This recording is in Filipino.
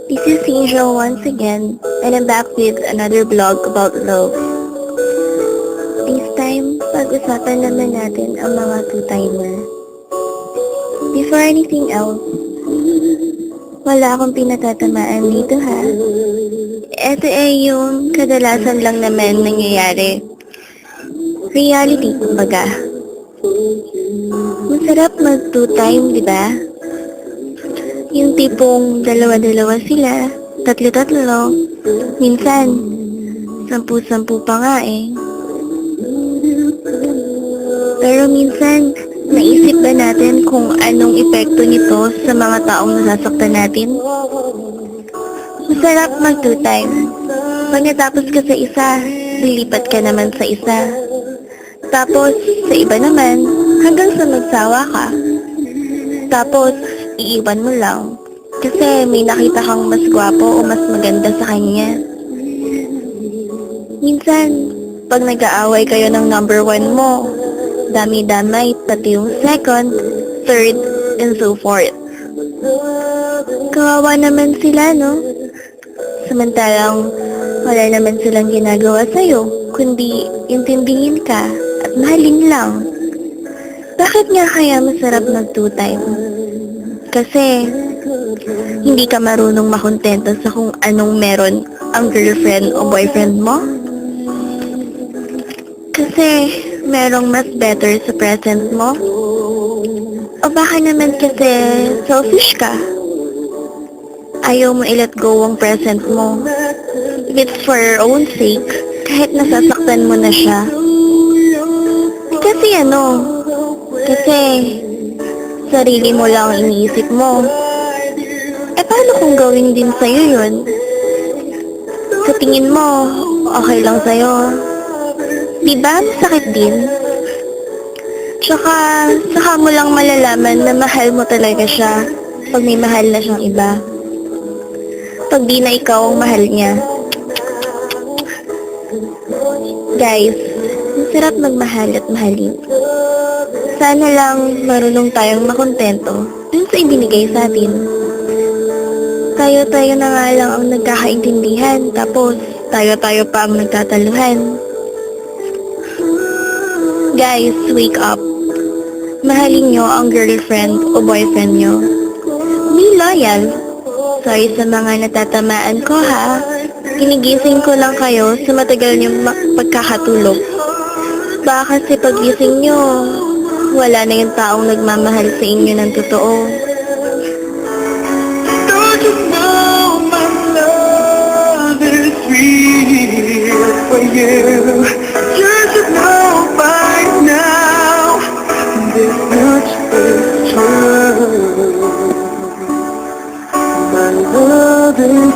This is Angel once again, and I'm back with another vlog about love. This time, pag-usapan naman natin ang mga two-timer. Before anything else, wala akong pinatatamaan dito ha. Ito ay yung kadalasan lang naman nangyayari. Reality, kumbaga. Masarap mag two-time, di ba? Yung tipong dalawa-dalawa sila, tatlo-tatlo, minsan, sampu-sampu pa nga eh. Pero minsan, naisip ba natin kung anong epekto nito sa mga taong nasasaktan natin? Masarap mag two-time. Pag natapos ka sa isa, lilipat ka naman sa isa. Tapos, sa iba naman, hanggang sa magsawa ka. Tapos, iiwan mo lang. Kasi may nakita kang mas gwapo o mas maganda sa kanya. Minsan, pag nag-aaway kayo ng number one mo, dami-damay, pati yung second, third, and so forth. Kawawa naman sila, no? Samantalang, wala naman silang ginagawa sa'yo, kundi intindihin ka at mahalin lang. Bakit nga kaya masarap mag two-time? Kasi, hindi ka marunong makontento sa kung anong meron ang girlfriend o boyfriend mo? Kasi, merong mas better sa present mo? O baka naman kasi selfish ka? Ayaw mo i-let go ang present mo. If it's for your own sake, kahit nasasaktan mo na siya. Kasi sarili mo lang ang iniisip mo. Paano kung gawin din sa'yo yun? Sa tingin mo, okay lang sa'yo. Diba, masakit din? Tsaka, saka mo lang malalaman na mahal mo talaga siya pag may mahal na siyang iba. Pag di na ikaw ang mahal niya. Guys, masarap magmahal at mahalin. Sana lang marunong tayong makontento dun sa ibinigay sa atin. Tayo-tayo na nga lang ang nagkakaintindihan, tapos tayo-tayo pa ang nagtataluhan. Guys, wake up. Mahalin nyo ang girlfriend o boyfriend nyo. Be loyal. Sorry sa mga natatamaan ko ha. Ginigising ko lang kayo sa matagal nyo pagkakatulog. Baka kasi pagising nyo, wala na yung taong nagmamahal sa inyo ng totoo. Don't you know my love is real for you? You should know by now this much is true. My love is